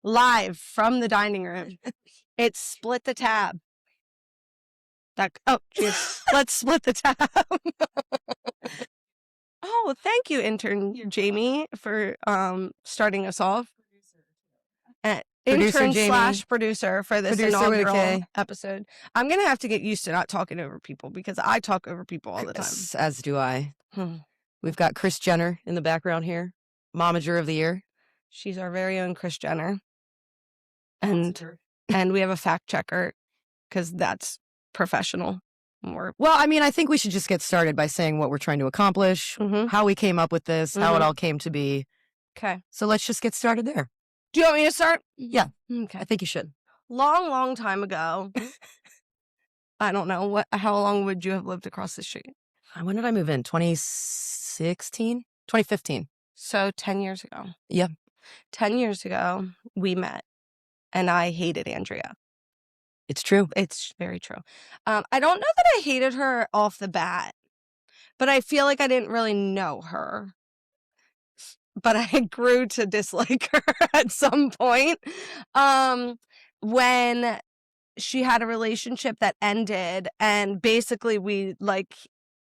live from the dining room. It's split the tab. Let's split the tab. Oh, thank you, intern Jamie, for starting us off. Intern / producer for this inaugural episode. I'm going to have to get used to not talking over people because I talk over people all the time. As do I. We've got Kris Jenner in the background here. Momager of the year. She's our very own Kris Jenner. And we have a fact checker because that's professional. Well, I mean, I think we should just get started by saying what we're trying to accomplish, how we came up with this, how it all came to be. Okay. So let's just get started there. Do you want me to start? Yeah. Okay. I think you should. Long time ago. I don't know. How long would you have lived across the street? When did I move in? 2016? 2015. So 10 years ago. Yep. 10 years ago, we met, and I hated Andrea. It's true. It's very true. I don't know that I hated her off the bat, but I feel like I didn't really know her. But I grew to dislike her at some point when she had a relationship that ended, and basically we, like,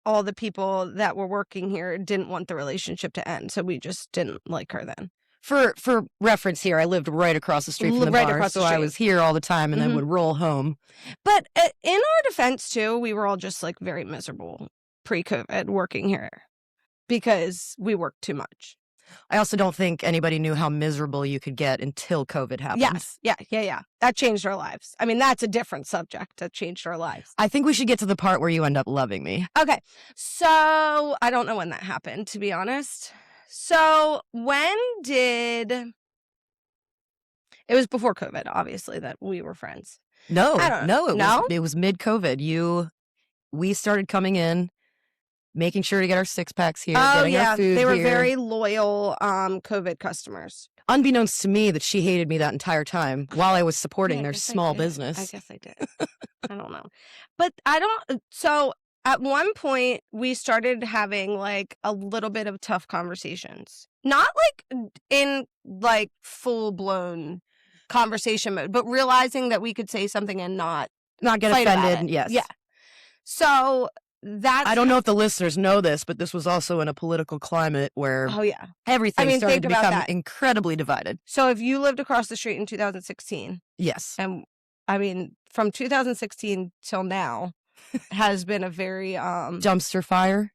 all the people that were working here didn't want the relationship to end, so we just didn't like her then. For reference here, I lived right across the street from the bar, so I was here all the time and then would roll home. But in our defense, too, we were all just, like, very miserable pre-COVID working here because we worked too much. I also don't think anybody knew how miserable you could get until COVID happened. Yes. Yeah. That changed our lives. I mean, that's a different subject that changed our lives. I think we should get to the part where you end up loving me. Okay. So I don't know when that happened, to be honest. So it was before COVID, obviously, that we were friends. No, it was mid-COVID. We started coming in, making sure to get our 6-packs here, getting our food they were here. very loyal COVID customers. Unbeknownst to me that she hated me that entire time while I was supporting their small business. I guess I did. I don't know. But so at one point we started having like a little bit of tough conversations. Not like in like full-blown conversation mode, but realizing that we could say something and not get offended. Yes. Yeah. So I don't know if the listeners know this, but this was also in a political climate where everything started to become incredibly divided. So if you lived across the street in 2016. Yes. And I mean, from 2016 till now has been a very... dumpster fire.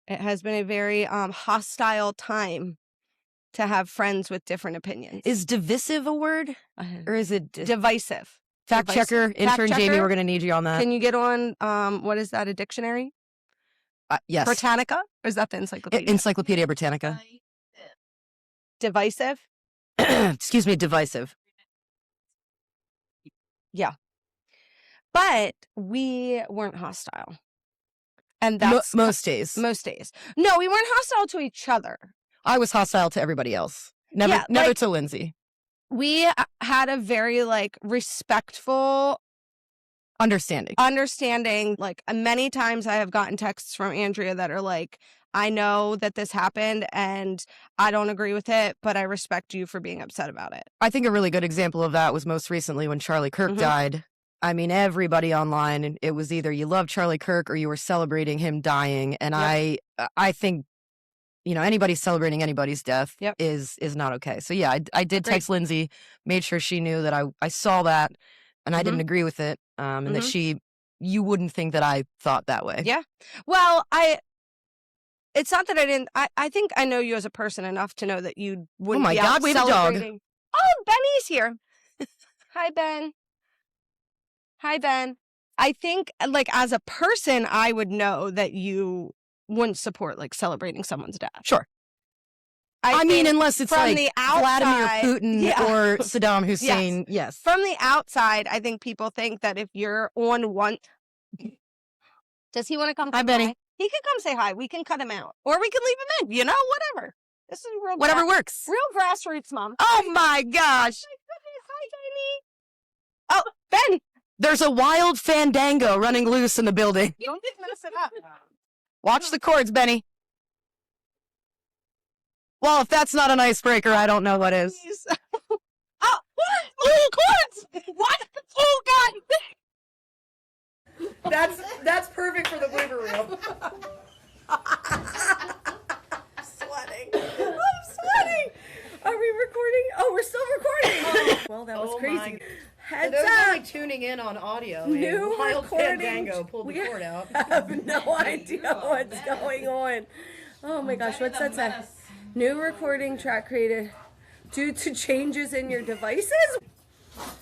It has been a very hostile time to have friends with different opinions. Is divisive a word? Or is it... divisive. Fact checker, intern Jamie, we're going to need you on that. Can you get on, what is that, a dictionary? Yes. Britannica? Or is that the encyclopedia? Encyclopedia Britannica. Divisive? Excuse me, divisive. Yeah. But we weren't hostile. And that's... most days. Most days. No, we weren't hostile to each other. I was hostile to everybody else. Never to Lindsay. We had a very, like, respectful... Understanding. Like, many times I have gotten texts from Andrea that are like, I know that this happened and I don't agree with it, but I respect you for being upset about it. I think a really good example of that was most recently when Charlie Kirk died. I mean, everybody online, it was either you loved Charlie Kirk or you were celebrating him dying. And I think... anybody celebrating anybody's death is not okay. So, yeah, I did text Lindsay, made sure she knew that I saw that and I didn't agree with it. And that you wouldn't think that I thought that way. Yeah. Well, it's not that I didn't, I think I know you as a person enough to know that you wouldn't be out we have a dog. Oh, Benny's here. Hi, Ben. I think, like, as a person, I would know that you wouldn't support, like, celebrating someone's death. Sure. I mean, unless it's like the outside, Vladimir Putin or Saddam Hussein. Yes. From the outside, I think people think that if you're on one... Does he want to come? Hi, Benny. He can come say hi. We can cut him out. Or we can leave him in. Whatever. This is real... Whatever works. Real grassroots, Mom. Oh, my gosh. Hi, Benny. Oh, Ben. There's a wild Fandango running loose in the building. Don't mess it up. Watch the cords, Benny. Well, if that's not an icebreaker, I don't know what is. Oh, perfect for the blooper reel. I'm sweating. Are we recording? Oh, we're still recording. Well, that was crazy. Heads those up. only tuning in on audio, New wild recording. Fandango pulled the cord out. I have no idea what's going on. Oh my gosh, what's that say? New recording track created due to changes in your devices?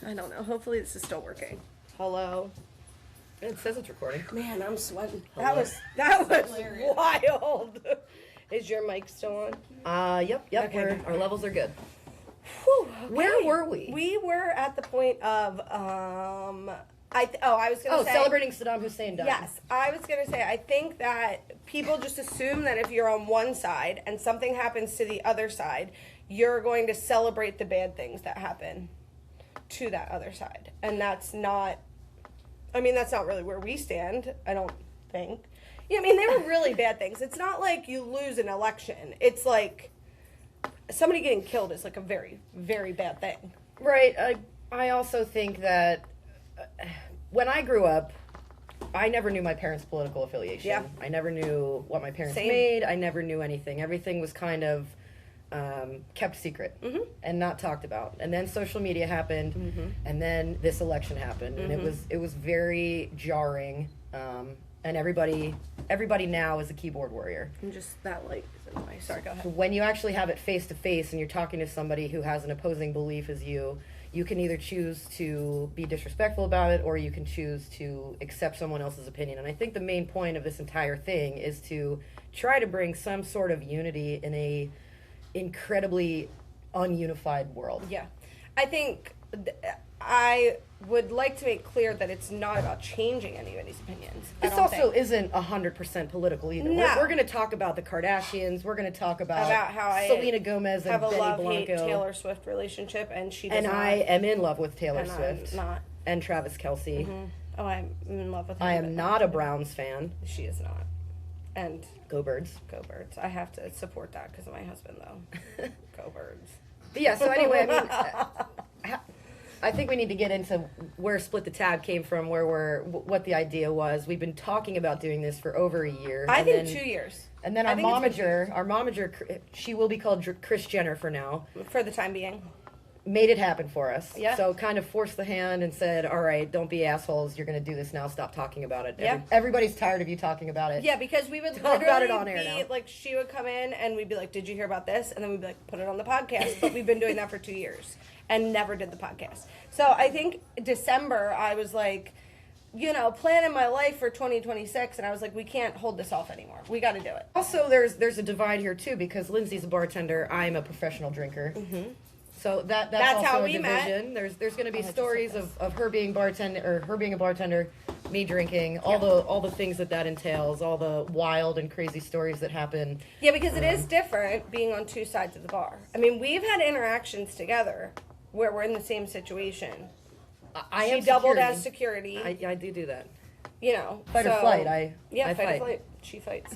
I don't know. Hopefully this is still working. Hello. It says it's recording. Man, I'm sweating. Hello. That was wild. Is your mic still on? Yep. Okay. Our levels are good. Whew, okay. Where were we? We were at the point of I was gonna say celebrating Saddam Hussein dying. Yes, I was gonna say I think that people just assume that if you're on one side and something happens to the other side, you're going to celebrate the bad things that happen to that other side, and that's not. I mean, that's not really where we stand. I don't think. Yeah, I mean, they were really bad things. It's not like you lose an election. It's like somebody getting killed is like a very, very bad thing. Right. I also think that when I grew up, I never knew my parents' political affiliation. Yeah. I never knew what my parents Same. made. I never knew anything. Everything was kind of kept secret and not talked about. And then social media happened, and then this election happened, and it was very jarring. And everybody now is a keyboard warrior. And just that light is in the way. Sorry, go ahead. When you actually have it face to face and you're talking to somebody who has an opposing belief as you can either choose to be disrespectful about it or you can choose to accept someone else's opinion. And I think the main point of this entire thing is to try to bring some sort of unity in a incredibly ununified world. Yeah. I think I would like to make clear that it's not about changing anybody's opinions. This also isn't 100% political either. No. We're going to talk about the Kardashians. We're going to talk about how I Selena Gomez and have a Benny love-hate Blanco. Taylor Swift relationship, and she does And not. I am in love with Taylor and Swift. I'm not. And Travis Kelce. Oh, I'm in love with him. I but am not a Browns fan. She is not. And Go Birds. go Birds. I have to support that because of my husband, though. Go Birds. But yeah, so anyway, I mean, I think we need to get into where Split the Tab came from, what the idea was. We've been talking about doing this for over a year. I think 2 years. And then our momager, she will be called Kris Jenner for now, For the time being. made it happen for us. Yeah. So kind of forced the hand and said, all right, don't be assholes. You're going to do this now. Stop talking about it. Yeah. Everybody's tired of you talking about it. Yeah, because we would Talk literally about it on air be, now. like, she would come in and we'd be like, did you hear about this? And then we'd be like, put it on the podcast. But we've been doing that for 2 years and never did the podcast. So I think December, I was like, planning my life for 2026, and I was like, we can't hold this off anymore. We got to do it. Also, there's a divide here, too, because Lindsay's a bartender. I'm a professional drinker. So that's also how a we met. division. There's going to be stories of her being her being a bartender, me drinking, all the things that entails, all the wild and crazy stories that happen. Yeah, because it is different being on two sides of the bar. I mean, we've had interactions together where we're in the same situation. She doubled as security. I do that. Fight or flight. I fight or fight. flight. She fights.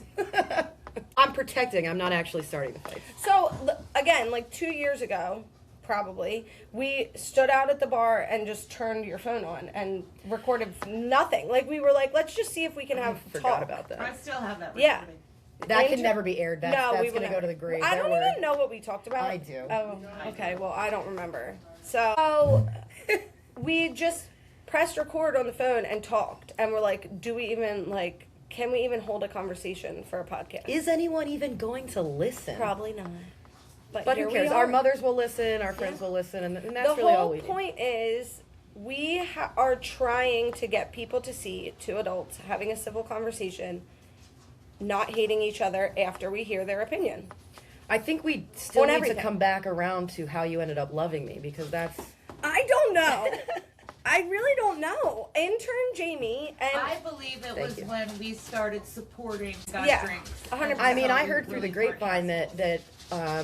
I'm protecting. I'm not actually starting the fight. So, again, like 2 years ago, probably, we stood out at the bar and just turned your phone on and recorded nothing. Like, we were like, let's just see if we can have Forgot talk. about that. I still have that. Yeah. That can never be aired. That's we going would to go never. to the grave. I don't even know what we talked about. I do. Oh, okay. Well, I don't remember. So, we just pressed record on the phone and talked. And we're like, can we even hold a conversation for a podcast? Is anyone even going to listen? Probably not. But who cares? Our mothers will listen. Our friends will listen. And that's really all we need. The whole point is we are trying to get people to see two adults having a civil conversation, not hating each other after we hear their opinion. I think we still need everything. to come back around to how you ended up loving me, because that's... I don't know. I really don't know. Intern Jamie and... I believe it was when we started supporting Scott Drinks. 100%. I mean, I heard through the grapevine that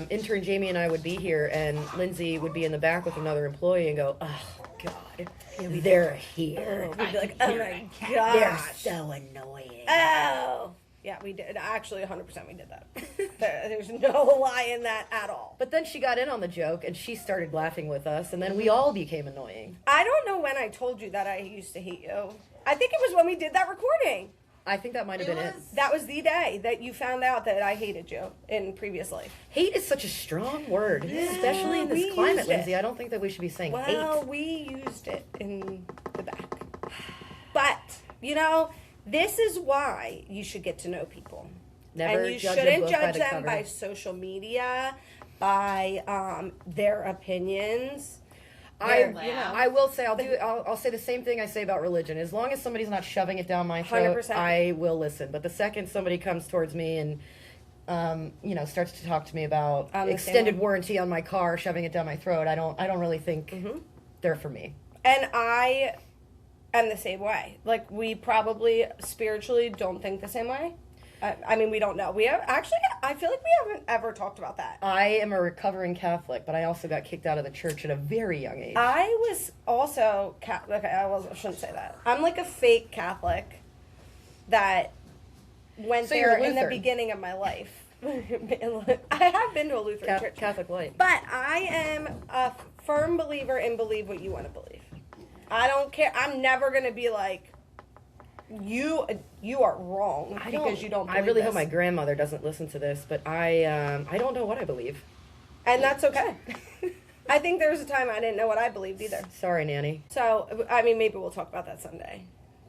intern Jamie and I would be here, and Lindsay would be in the back with another employee and go, oh, God, they're here. We'd be like, oh my They're gosh. so annoying. Oh. Yeah, we did. Actually, 100% we did that. There's no lie in that at all. But then she got in on the joke, and she started laughing with us, and then we all became annoying. I don't know when I told you that I used to hate you. I think it was when we did that recording. I think that might have been it. That was the day that you found out that I hated you in previous life. Hate is such a strong word, especially in this climate, Lindsay. I don't think that we should be saying hate. Well, we used it in the back. But, you know, this is why you should get to know people. Never and you judge a shouldn't book judge by the them cover. by social media, by their opinions. I will say I'll say the same thing I say about religion. As long as somebody's not shoving it down my throat, 100%. I will listen. But the second somebody comes towards me and starts to talk to me about extended warranty on my car, shoving it down my throat, I don't really think they're for me. And I am the same way. Like, we probably spiritually don't think the same way. I mean, we don't know. I feel like we haven't ever talked about that. I am a recovering Catholic, but I also got kicked out of the church at a very young age. I was also Catholic. I shouldn't say that. I'm like a fake Catholic that went there in the beginning of my life. I have been to a Lutheran church. Catholic light. But I am a firm believer in believe what you want to believe. I don't care. I'm never going to be like, you are wrong because you don't believe I really this. hope my grandmother doesn't listen to this, but I don't know what I believe. And that's okay. I think there was a time I didn't know what I believed either. Sorry, Nanny. So, I mean, maybe we'll talk about that someday.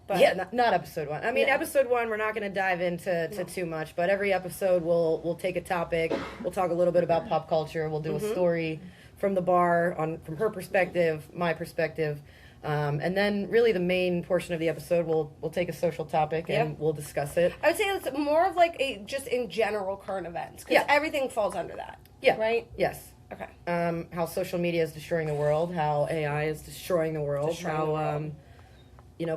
But yeah, not episode 1. I mean, episode 1, we're not going to dive into too much, but every episode we'll take a topic. We'll talk a little bit about pop culture. We'll do a story from the bar from her perspective, my perspective. And then really the main portion of the episode, we'll take a social topic and we'll discuss it. I would say it's more of like just in general current events. Because everything falls under that. Yeah. Right? Yes. Okay. How social media is destroying the world, how AI is destroying the world,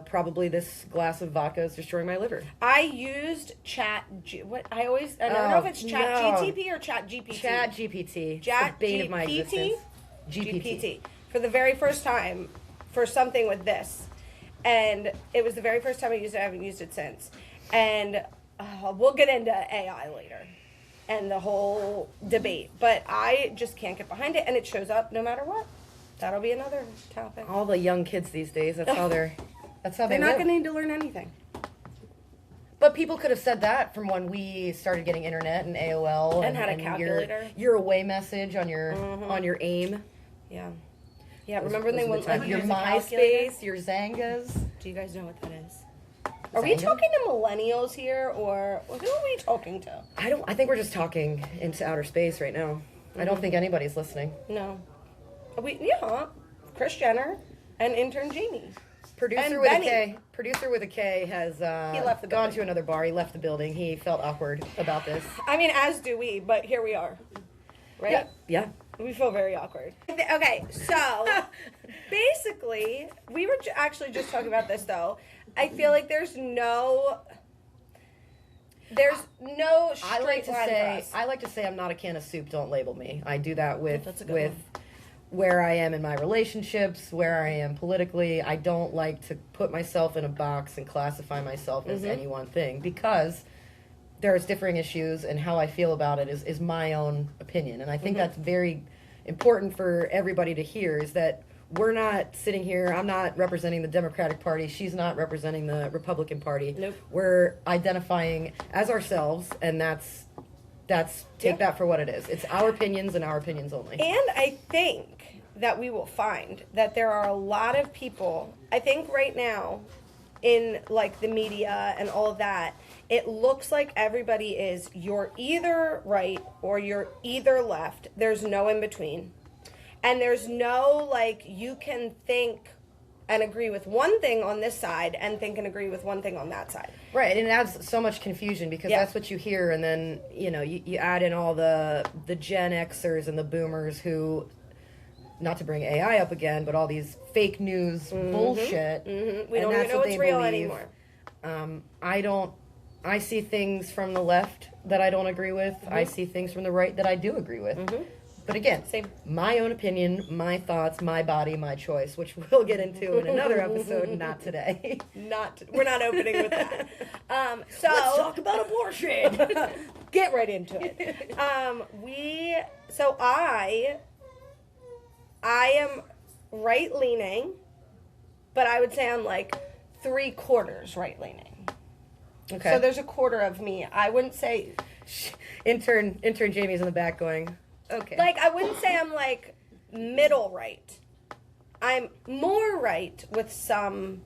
probably this glass of vodka is destroying my liver. I used I don't know if it's Chat GTP or Chat GPT. Chat GPT. The bane of my existence. GPT. For the very first time. For something with this, and it was the very first time I used it. I haven't used it since, and we'll get into AI later and the whole debate, but I just can't get behind it, and it shows up no matter what. That'll be another topic. All the young kids these days, that's how they're not going to need to learn anything. But people could have said that from when we started getting internet and AOL and had a calculator. Your away message on your AIM. Yeah. Yeah, remember when they went like your MySpace, your Zangas. Do you guys know what that is? Are we talking to millennials here, or who are we talking to? I think we're just talking into outer space right now. I don't think anybody's listening. No. Chris Jenner and intern Jamie. Producer with a K has gone to another bar. He left the building. He felt awkward about this. I mean, as do we, but here we are. Right? Yeah. We feel very awkward. Okay, so basically, we were actually just talking about this, though. I feel like there's no straight line for us. I like to say I'm not a can of soup. Don't label me. I do that with where I am in my relationships, where I am politically. I don't like to put myself in a box and classify myself as any one thing, because there's differing issues, and how I feel about it is my own opinion. And I think that's very important for everybody to hear, is that we're not sitting here, I'm not representing the Democratic Party, she's not representing the Republican Party. Nope. We're identifying as ourselves, and that's take that for what it is. It's our opinions and our opinions only. And I think that we will find that there are a lot of people, I think right now, in like the media and all of that, it looks like everybody is, you're either right or you're either left. There's no in between. And there's no, like, you can think and agree with one thing on this side and think and agree with one thing on that side. Right, and it adds so much confusion, because that's what you hear, and then, you add in all the Gen Xers and the boomers who, not to bring AI up again, but all these fake news bullshit. We don't even know what's real anymore. I see things from the left that I don't agree with. I see things from the right that I do agree with. But again, my own opinion, my thoughts, my body, my choice, which we'll get into in another episode, not today. We're not opening with that. So let's talk about abortion. Get right into it. I am right leaning, but I would say I'm like 3/4 right leaning. Okay. So there's a quarter of me. I wouldn't say... Intern Jamie's in the back going, okay. Like, I wouldn't say I'm, like, middle right. I'm more right with some,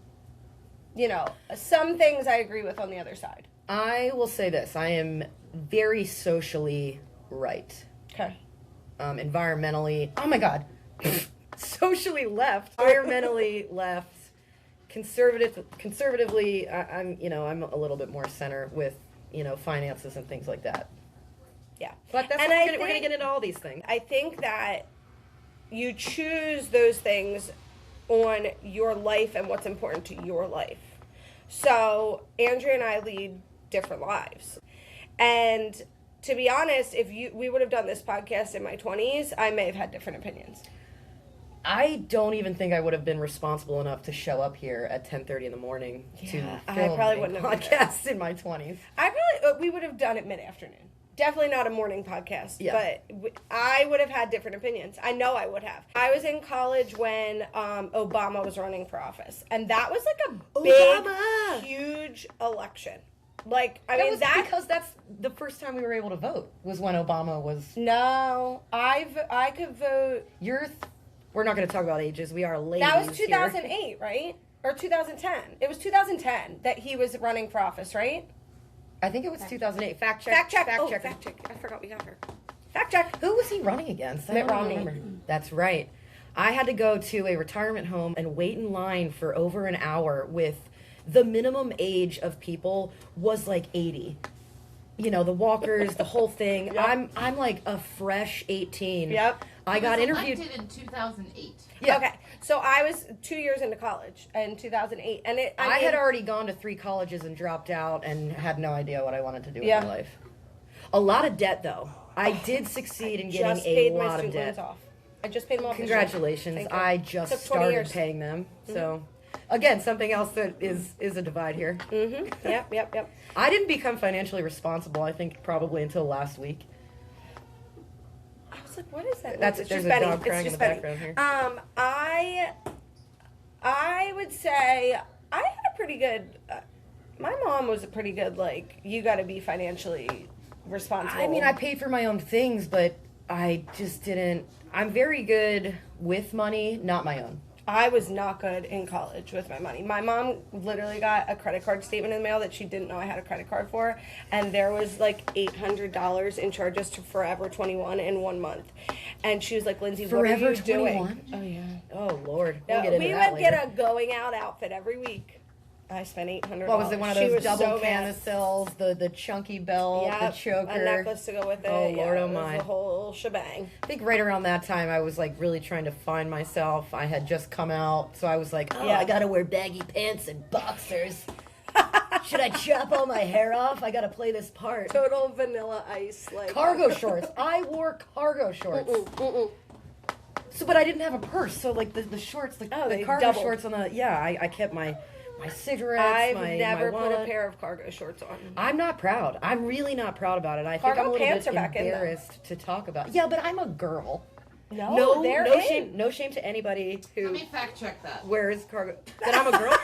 some things I agree with on the other side. I will say this. I am very socially right. Okay. Environmentally, oh my God. Socially left. Environmentally left. Conservatively, I'm a little bit more center with, finances and things like that. Yeah. But that's we're going to get into all these things. I think that you choose those things on your life and what's important to your life. So Andrea and I lead different lives. And to be honest, if we would have done this podcast in my 20s, I may have had different opinions. I don't even think I would have been responsible enough to show up here at 10:30 in the morning to film I probably wouldn't a have podcast in my 20s. We would have done it mid-afternoon. Definitely not a morning podcast, Yeah. but I would have had different opinions. I know I would have. I was in college when Obama was running for office, and that was like a big, huge election. Like, That's because that's the first time we were able to vote was when Obama was. No, I could vote. We're not going to talk about ages. We are ladies. That was here. 2008, right? Or 2010. It was 2010 that he was running for office, right? I think it was 2008. Fact check. Fact check. Fact Fact check. I forgot we got her. Fact check. Who was he running against? Mitt Romney. Remember. That's right. I had to go to a retirement home and wait in line for over an hour with the minimum age of people was like 80. The walkers, the whole thing. Yep. I'm like a fresh 18. Yep. I got interviewed in 2008. Yeah. Okay. So I was 2 years into college in 2008, and I had already gone to 3 colleges and dropped out and had no idea what I wanted to do with my life. A lot of debt, though. I did succeed in getting a lot of debt. Off. I just paid them off. Congratulations! I just started paying them. Mm-hmm. So, again, something else that is a divide here. Mm-hmm. Yep. I didn't become financially responsible. I think probably until last week. I was like, what is that? There's a dog crying in the background here. I would say I had a pretty good. My mom was a pretty good. Like, you got to be financially responsible. I mean, I paid for my own things, but I just didn't. I'm very good with money, not my own. I was not good in college with my money. My mom literally got a credit card statement in the mail that she didn't know I had a credit card for, and there was like $800 in charges to Forever 21 in 1 month. And she was like, Lindsay, Forever what are you 21? doing? Oh, yeah. Oh, Lord. Yeah, We'll get into that would later. get a going out outfit every week. I spent $800. What was it? One of those double camisils, the chunky belt, the choker, a necklace to go with it. Oh Lord, oh my! my! The whole shebang. I think right around that time, I was like really trying to find myself. I had just come out, so I was like, I gotta wear baggy pants and boxers. Should I chop all my hair off? I gotta play this part. Total Vanilla Ice, like cargo shorts. I wore cargo shorts. So, but I didn't have a purse, so like the shorts, the cargo doubled. shorts on the I kept my cigarettes. I've never my put wallet. a pair of cargo shorts on. I'm not proud. I'm really not proud about it. I cargo think I'm a little pants bit are back embarrassed to talk about. Yeah, but I'm a girl. No, No shame to anybody who Let me fact check that. wears cargo. That I'm a girl.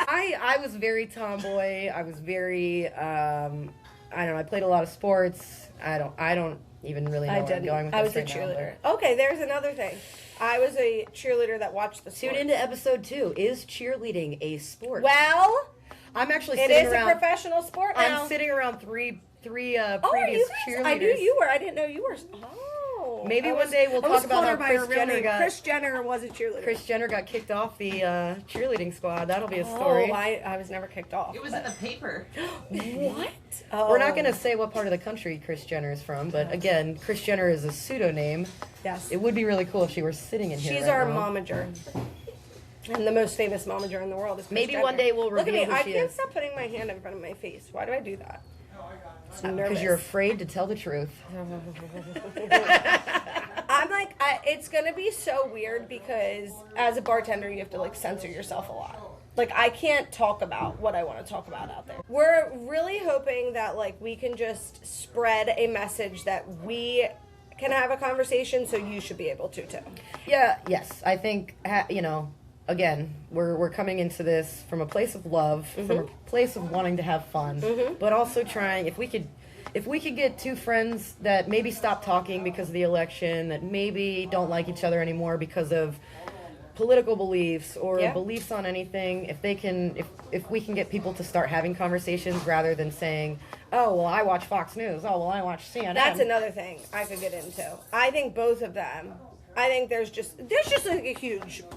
I was very tomboy. I was very I don't know. I played a lot of sports. I don't even really know where I'm going with this. I was a right cheerleader. now, Okay, there's another thing. I was a cheerleader that watched the tune sports. into episode 2. Is cheerleading a sport? Well, I'm actually it sitting is around. a professional sport now. I'm sitting around three Oh, are previous you guys? cheerleaders. I knew you were. I didn't know you were. Oh. Maybe one day we'll talk about how Kris Jenner got. Kris Jenner was a cheerleader. Kris Jenner got kicked off the cheerleading squad. That'll be a story. Oh, I was never kicked off. It was in the paper. What? Oh. We're not going to say what part of the country Kris Jenner is from, but again, Kris Jenner is a pseudonym. Yes. It would be really cool if she were sitting in here. She's right our now. momager. And the most famous momager in the world is Kris Maybe Jenner. one day we'll Look at reveal me. who I she can't is. stop putting my hand in front of my face. Why do I do that? Because you're afraid to tell the truth. I'm like, it's gonna be so weird because as a bartender, you have to like censor yourself a lot. Like, I can't talk about what I want to talk about out there. We're really hoping that like we can just spread a message that we can have a conversation, so you should be able to too. Yeah, yes. I think, again, we're coming into this from a place of love, from a place of wanting to have fun, but also trying, if we could get two friends that maybe stop talking because of the election, that maybe don't like each other anymore because of political beliefs or beliefs on anything, if we can get people to start having conversations rather than saying, oh, well, I watch Fox News, oh, well, I watch CNN. That's another thing I could get into. I think both of them, I think there's just like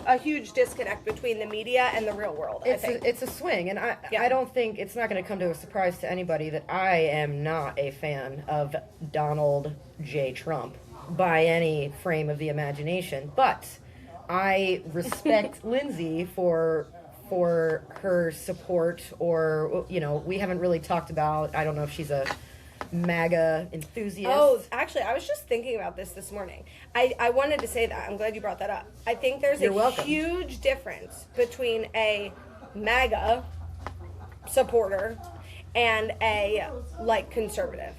a huge disconnect between the media and the real world. It's a swing, and I don't think it's not going to come to a surprise to anybody that I am not a fan of Donald J. Trump by any frame of the imagination, but I respect Lindsay for her support, or, you know, we haven't really talked about, I don't know if she's a MAGA enthusiast. Oh, actually, I was just thinking about this morning. I wanted to say that. I'm glad you brought that up. I think there's a huge difference between a MAGA supporter and a, like, conservative.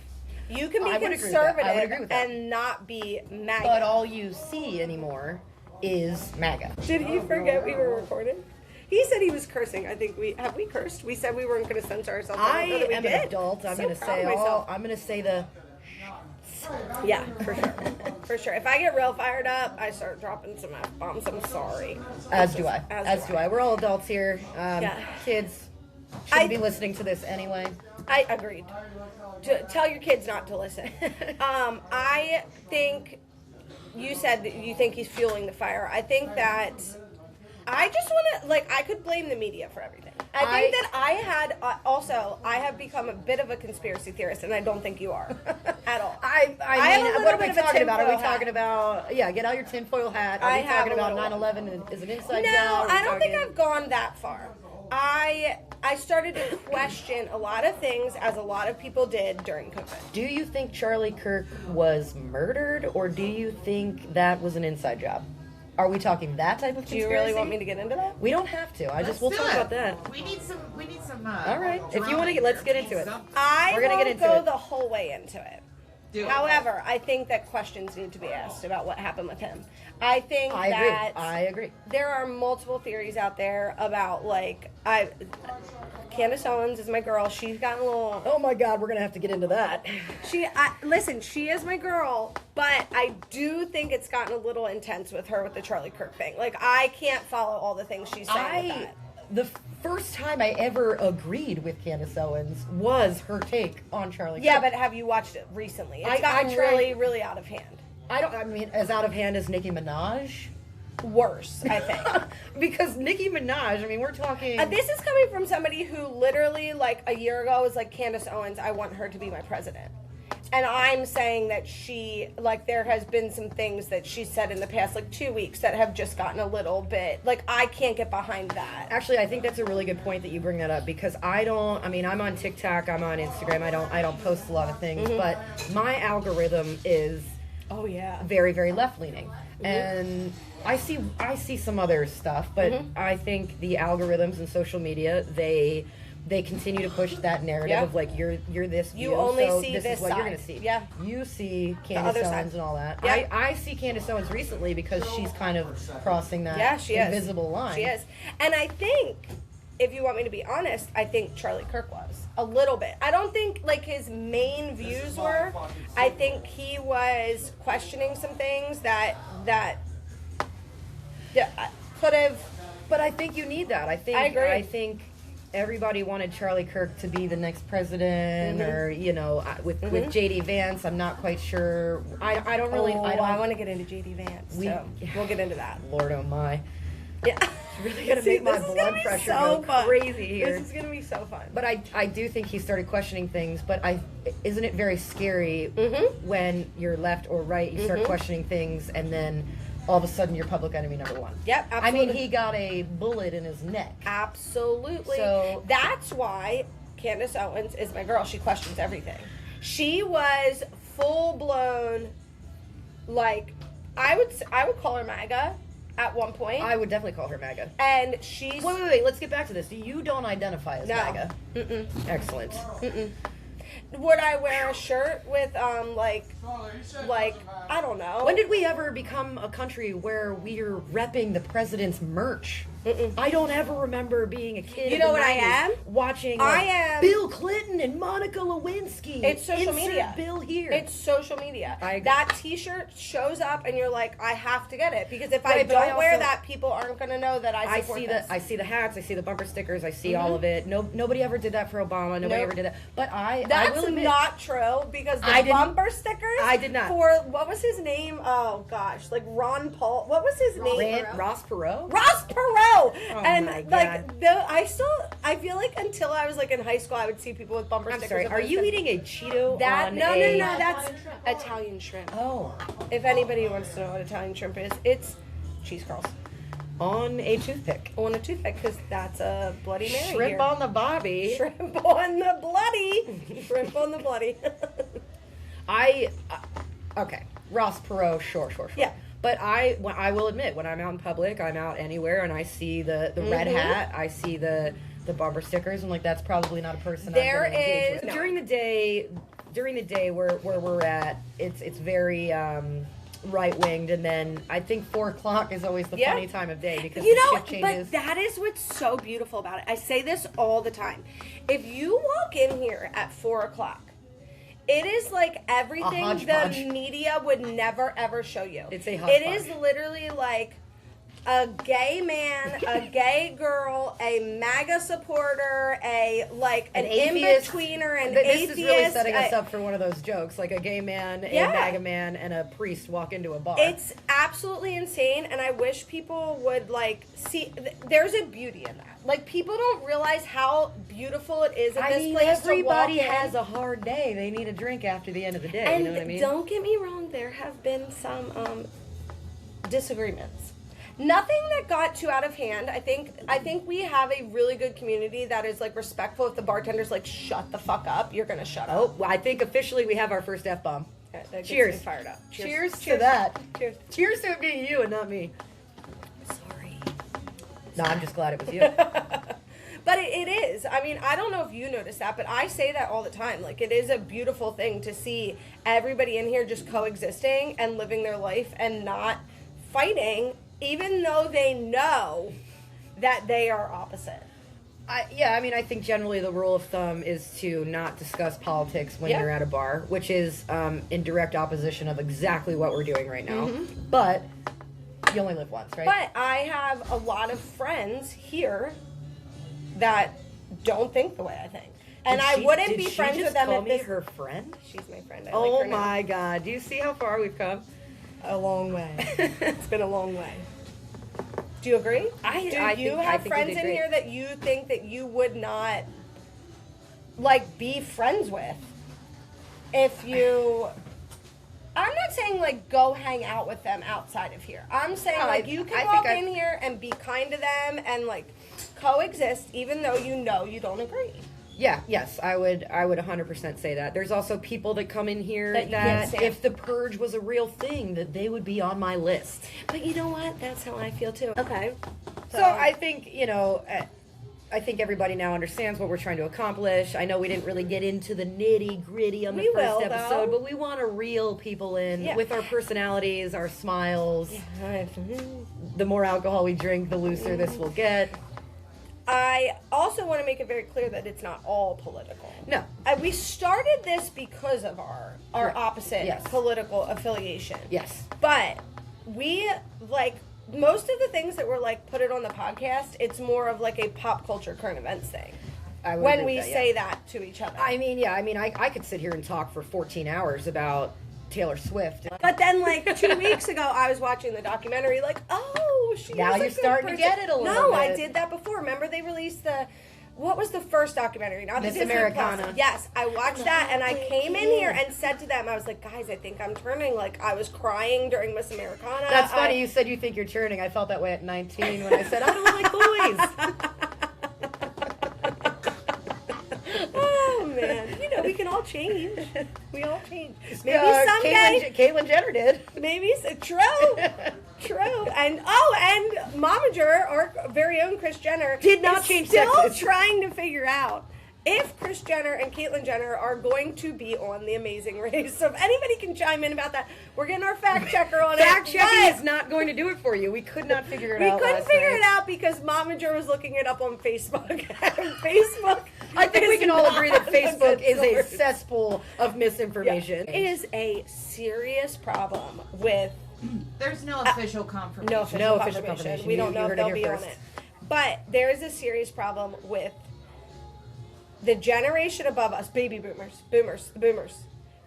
You can be conservative and not be MAGA. But all you see anymore is MAGA. Did he forget we were recording? He said he was cursing. I think we cursed. We said we weren't going to censor ourselves. I am an adult. I'm going to say the. Yeah, for sure. For sure. If I get real fired up, I start dropping some F-bombs. I'm sorry. As do I. We're all adults here. Kids shouldn't be listening to this anyway. I agreed. Tell your kids not to listen. I think you said that you think he's fueling the fire. I think that I just want to, like, I could blame the media for everything. I think that I have become a bit of a conspiracy theorist, and I don't think you are at all. I mean, what are we talking about? Are we talking about, get out your tinfoil hat? Are we talking about 9/11 is an inside job? No, I don't think I've gone that far. I started to question a lot of things, as a lot of people did during COVID. Do you think Charlie Kirk was murdered, or do you think that was an inside job? Are we talking that type of conspiracy? Do you really want me to get into that? We don't have to. We'll talk about that. We need some. All right. If you want to let's get into it. We're gonna get into go the whole way into it. However, I think that questions need to be asked about what happened with him. I agree. There are multiple theories out there about, like, Candace Owens is my girl. She's gotten a little... Oh my God, we're going to have to get into that. Listen, she is my girl, but I do think it's gotten a little intense with her with the Charlie Kirk thing. Like, I can't follow all the things she's saying with that. The first time I ever agreed with Candace Owens was her take on Charlie Kirk. Yeah, but have you watched it recently? It's gotten really, really out of hand. I mean, as out of hand as Nicki Minaj? Worse, I think. Because Nicki Minaj, I mean, we're talking... this is coming from somebody who literally, like, a year ago was like, Candace Owens, I want her to be my president. And I'm saying that there has been some things that she said in the past, like, 2 weeks that have just gotten a little bit, like, I can't get behind that. Actually, I think that's a really good point that you bring that up, because I'm on TikTok, I'm on Instagram, I don't post a lot of things, but my algorithm is... Oh, yeah. Very, very left-leaning. And I see some other stuff, but I think the algorithms and social media, they continue to push that narrative of, like, you're this view, you only so see this this is what side. You're going to see. Yeah. You see Candace Owens and all that. Yeah. I see Candace Owens recently because she's kind of crossing that invisible line. She is. And I think, if you want me to be honest, I think Charlie Kirk was. A little bit. I don't think, like, his main views were. I think he was questioning some things that could have... But I think you need that. I agree. I think everybody wanted Charlie Kirk to be the next president, or, you know, with J.D. Vance, I'm not quite sure. I don't really... I want to get into J.D. Vance, so we'll get into that. Lord oh my. Yeah. Really gonna make my blood pressure go crazy here. This is gonna be so fun. But I do think he started questioning things. But isn't it very scary when you're left or right, you start questioning things, and then all of a sudden you're public enemy number one. Yep, absolutely. I mean, he got a bullet in his neck. Absolutely. So that's why Candace Owens is my girl. She questions everything. She was full blown, like, I would call her MAGA. At one point. I would definitely call her MAGA. And she's... Wait, let's get back to this. You don't identify as MAGA. Mm-mm. Excellent. Mm-mm. Would I wear a shirt with, like, like, I don't know. When did we ever become a country where we're repping the president's merch? I don't ever remember being a kid. You know what I am? Watching I am Bill Clinton and Monica Lewinsky. It's social Insert media. Bill here. It's social media. I- That T-shirt shows up, and you're like, I have to get it because if I Right, but don't I wear also- that, people aren't going to know that I support this. I see the hats, I see the bumper stickers, I see all of it. Nobody ever did that for Obama. Nobody Nope. ever did that. But I That's will admit, not true because the I didn't- bumper stickers. I did not. For what was his name? Oh gosh, like Ron Paul. What was his name? Ross Perot. Ross Perot. Oh my God. I feel like until I was like in high school, I would see people with bumper I'm stickers. sorry. of Are those you things. eating a Cheeto? that? on No, a... that's Italian shrimp. Oh, If anybody wants to know what Italian shrimp is, it's cheese curls on a toothpick. on a toothpick because that's a Bloody Mary. Shrimp here. on the bobby. Shrimp on the bloody. Shrimp on the bloody. Okay, Ross Perot, sure. Yeah. But I will admit, when I'm out in public, I'm out anywhere, and I see the red hat, I see the bumper stickers. I'm like, that's probably not a person. There I'm gonna engage is- with. no. during the day where we're at, it's very right winged, and then I think 4 o'clock is always the Yeah. funny time of day because You the know, shift changes. but that is what's so beautiful about it. I say this all the time. If you walk in here at 4 o'clock, it is like everything hodgepodge. the media would never ever show you. It's a It hodgepodge. is literally like a gay man, a gay girl, a MAGA supporter, an atheist. in-betweener, an This atheist. is really setting us up for one of those jokes, like a gay man, Yeah. a MAGA man, and a priest walk into a bar. It's absolutely insane, and I wish people would see. There's a beauty in that. Like, people don't realize how beautiful it is in this place. everybody to walk in. has a hard day. They need a drink after the end of the day. And you know what I mean? don't get me wrong, there have been some disagreements. Nothing that got too out of hand. I think we have a really good community that is like respectful. If the bartender's like, shut the fuck up, you're gonna shut Oh, up. well, I think officially we have our first F-bomb. That gets Cheers. me fired up. Cheers to that. Cheers. Cheers to it being you and not me. Sorry. No, I'm just glad it was you. But it is. I mean, I don't know if you notice that, but I say that all the time. Like, it is a beautiful thing to see everybody in here just coexisting and living their life and not fighting, even though they know that they are opposite. I think generally the rule of thumb is to not discuss politics when Yeah. you're at a bar, which is in direct opposition of exactly what we're doing right now. But you only live once, right? But I have a lot of friends here that don't think the way I think. And I wouldn't be friends with them call if me this... her friend? She's my friend. I Oh like her name. my God! Do you see how far we've come? A long way. It's been a long way. Do you agree? Do I you think we have friends did in great. here that you think that you would not like be friends with if you? I'm not saying like go hang out with them outside of here. I'm saying No, like I- you I can think walk I- in here and be kind to them and like coexist even though you know you don't agree. Yeah, yes, I would 100% say that. There's also people that come in here That you can't stand. if the purge was a real thing, that they would be on my list. But you know what? That's how I feel too. Okay. So I think, I think everybody now understands what we're trying to accomplish. I know we didn't really get into the nitty gritty on the We first will, episode, though. but we want to reel people in Yeah. with our personalities, our smiles. The more alcohol we drink, the looser this will get. I also want to make it very clear that it's not all political. No. We started this because of our Correct. opposite Yes. political affiliation. Yes. But we, like, most of the things that were, like, put it on the podcast, it's more of, like, a pop culture current events thing. I would When agree we with that, say yeah. that to each other. I could sit here and talk for 14 hours about Taylor Swift. But then, like, 2 weeks ago, I was watching the documentary, like, oh, she Now is a you're good starting to person. get it a little No, I bit. did that before. Remember they released what was the first documentary? Not the Miss Disney Americana. Plus. Yes, I watched that, and I came in here and said to them, I was like, guys, I think I'm turning. Like, I was crying during Miss Americana. That's funny. You said you think you're turning. I felt that way at 19 when I said, I don't like boys. Oh, man. You know, we can all change. We all change. Maybe someday. Caitlyn Jenner did. Maybe true, and Momager, our very own Kris Jenner, Did not is change still sexes. trying to figure out if Kris Jenner and Caitlyn Jenner are going to be on The Amazing Race. So if anybody can chime in about that, we're getting our fact checker on it. Fact checking is not going to do it for you. We could not figure it out. We couldn't figure it out because Momager was looking it up on Facebook. Facebook. I think we can all agree that Facebook is a cesspool of misinformation. Yeah. It is a serious problem with. There's no official confirmation. No official confirmation. We don't know if they'll be on it. But there is a serious problem with the generation above us, baby boomers,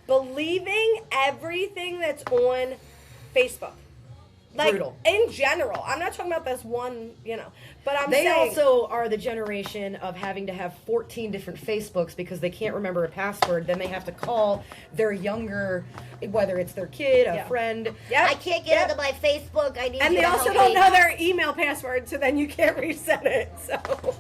believing everything that's on Facebook. Like, brutal. In general. I'm not talking about this one, but They saying. also are the generation of having to have 14 different Facebooks because they can't remember a password. Then they have to call their younger, whether it's their kid, a friend. Yep. I can't get into my Facebook. I need And you they to also help don't me. know their email password, so then you can't reset it. So,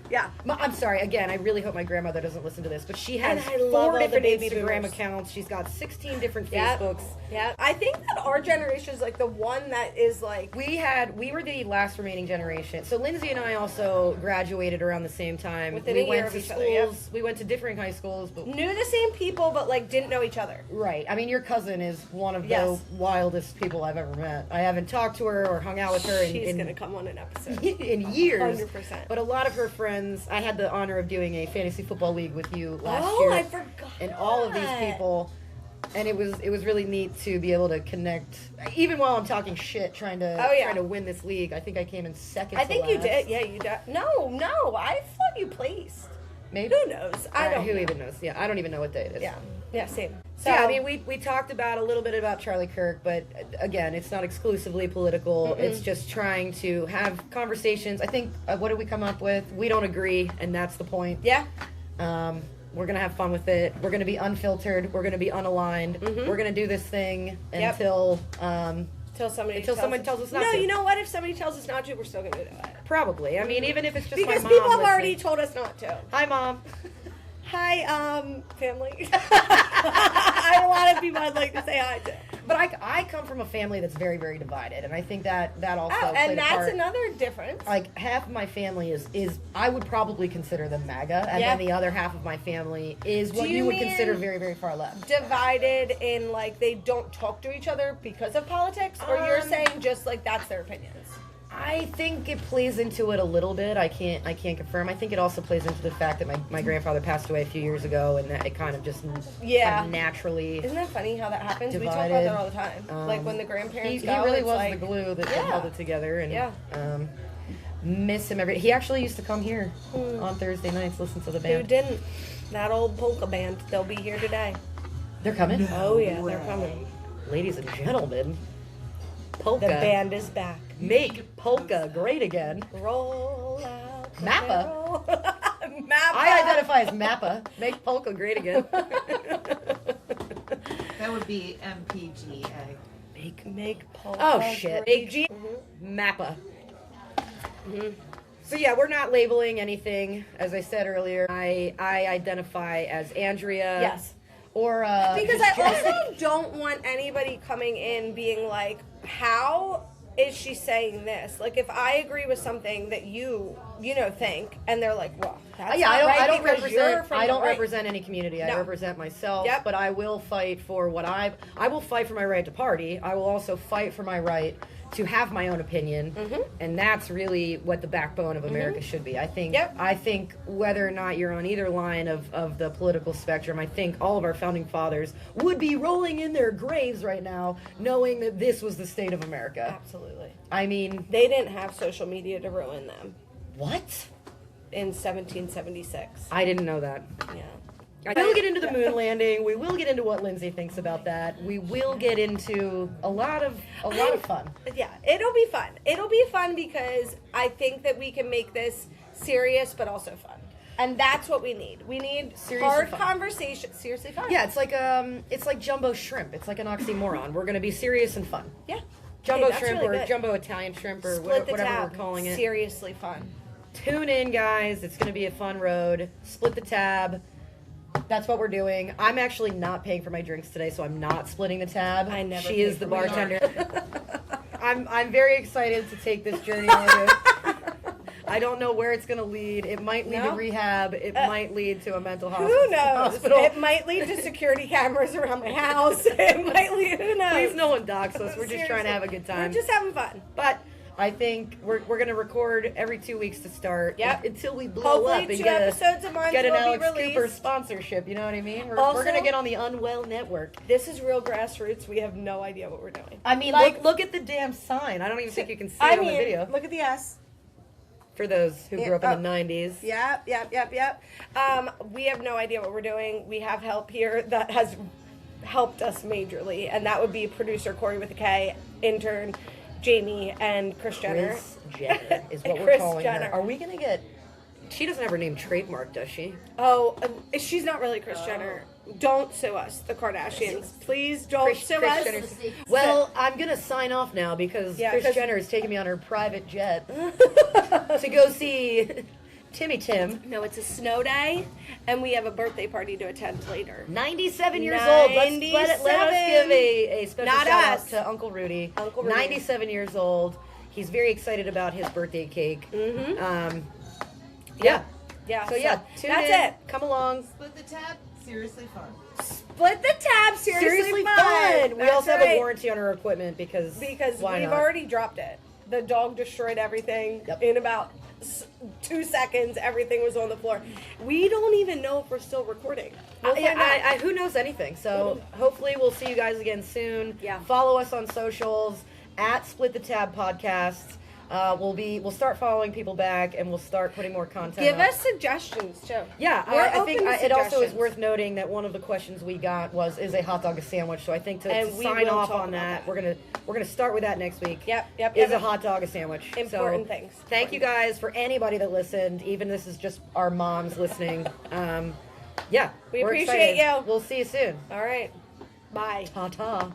yeah. I'm sorry, again, I really hope my grandmother doesn't listen to this, but she has And I love 4 all the different baby Instagram boomers. accounts. She's got 16 different Yep. Facebooks. Yeah. I think that our generation is like the one that is like. We were the last remaining generation. So Lindsay and I also graduated around the same time. Within we a year went of to each schools. other, yep. We went to different high schools, but Knew the same people, but like didn't know each other. right. I mean, your cousin is one of Yes. the wildest people I've ever met. I haven't talked to her or hung out with her She's in gonna come on an episode. in years. 100%. But a lot of her friends, I had the honor of doing a fantasy football league with you last Oh, year. I forgot. And all of these people, and it was really neat to be able to connect. Even while I'm talking shit, trying to win this league. I think I came in second. I to think you last. did. Yeah, you did. No, I thought you placed. Maybe. Who knows? I don't. Who know. even knows? Yeah, I don't even know what day it is. Yeah, same. So yeah, I mean, we talked about a little bit about Charlie Kirk, but again, it's not exclusively political. It's just trying to have conversations. I think what did we come up with? We don't agree, and that's the point. Yeah. We're gonna have fun with it. We're gonna be unfiltered. We're gonna be unaligned. We're gonna do this thing until someone tells us not No, to. you know what? If somebody tells us not to, we're still gonna do it. Probably. I mean, even if it's just Because my mom people have listening. already told us not to. Hi, Mom. Hi, family. I have a lot of people I'd like to say hi to. But I come from a family that's very, very divided, and I think that also Oh, played and a that's part. another difference. Like half of my family is I would probably consider them MAGA, and Yeah. then the other half of my family is what Do you you would mean consider very, very far left. Divided in like they don't talk to each other because of politics, or you're saying just like that's their opinions? I think it plays into it a little bit. I can't confirm. I think it also plays into the fact that my grandfather passed away a few years ago, and that it kind of just kind of naturally. Isn't that funny how that happens? We talk about divided. that all the time. Like when the grandparents He go, really it's was like, the glue that Yeah. held it together, and Yeah. miss him every. He actually used to come here on Thursday nights, listen to the Who band. didn't? That old polka band. They'll be here today. They're coming. Oh yeah, they're coming. Ladies and gentlemen, polka. The band is back. Make polka great again. Roll out. the Mappa. barrel. Mappa. I identify as Mappa. Make polka great again. That would be MPGA. Make polka. Oh shit. great. Mappa. So yeah, we're not labeling anything. As I said earlier, I identify as Andrea. Yes. Or Because I also don't want anybody coming in being like, how is she saying this? Like, if I agree with something that you think, and they're like, well, that's yeah, not I don't right because you're represent. from I the don't right. represent any community. I No. represent myself. Yep. But I will fight for what I will fight for my right to party. I will also fight for my right to have my own opinion, and that's really what the backbone of America should be. I think. Yep. I think whether or not you're on either line of the political spectrum, I think all of our founding fathers would be rolling in their graves right now, knowing that this was the state of America. Absolutely. I mean, They didn't have social media to ruin them what? in 1776. I didn't know that. Yeah. We will get into the moon landing. We will get into what Lindsay thinks about that. We will get into a lot of fun. Yeah, it'll be fun. It'll be fun because I think that we can make this serious but also fun. And that's what we need. We need Serious hard and fun. conversation. Seriously fun. Yeah, it's like jumbo shrimp. It's like an oxymoron. We're going to be serious and fun. Yeah. Jumbo Hey, that's shrimp really or good. jumbo Italian shrimp or Split the whatever tab. we're calling it. Seriously fun. Tune in, guys. It's going to be a fun road. Split the tab. That's what we're doing. I'm actually not paying for my drinks today, so I'm not splitting the tab. I never She pay is for the my bartender. I'm very excited to take this journey on with. I don't know where it's going to lead. It might lead to rehab. It might lead to a mental Who knows? hospital. It might lead to security cameras around my house. It might lead. Who knows? Please, no one dox us. We're just trying to have a good time. We're just having fun. But I think we're going to record every 2 weeks to start. Yep. Until we blow Hopefully up and 2 get episodes a month an will Alex be Cooper released. sponsorship. You know what I mean? We're Also- going to get on the Unwell Network. This is real grassroots. We have no idea what we're doing. I mean, Like- look at the damn sign. I don't even think you can see it on the video. Look at the S. For those who grew up in the 90s. Yep. We have no idea what we're doing. We have help here that has helped us majorly, and that would be producer Corey with a K, intern Jamie, and Chris Jenner. Kris Jenner is what we're Kris calling Jenner. her. Are we going to get... She doesn't have her name trademarked, does she? Oh, she's not really Kris Jenner. Don't sue us, the Kardashians. Please don't sue us. Jenner's- Well, I'm going to sign off now because Kris Jenner is taking me on her private jet to go see Timmy Tim. No, it's a snow day, and we have a birthday party to attend later. 97 years old. Let us give a special Not shout us. out to Uncle Rudy. Uncle Rudy. 97 years old. He's very excited about his birthday cake. Mm-hmm. Yeah. Yeah. So yeah, tune that's in. it. Come along. Split the tab. Seriously fun. Split the tab. Seriously fun. We That's also have right. a warranty on our equipment because why we've not? already dropped it. The dog destroyed everything in about 2 seconds. Everything was on the floor. We don't even know if we're still recording. We'll find out. Who knows anything? So hopefully we'll see you guys again soon. Yeah. Follow us on socials at Split the Tab Podcast. We'll start following people back and we'll start putting more content. Give up. us suggestions too. Yeah, We're I think open to it also is suggestions. worth noting that one of the questions we got was, is a hot dog a sandwich? So I think to And we sign will off talk on about that, that. we're gonna start with that next week. Yep. Is a hot dog a sandwich? Important So, things. Thank you guys for anybody that listened. Even this is just our moms listening. Yeah, We we're appreciate excited. you. We'll see you soon. All right. Bye. Ta ta.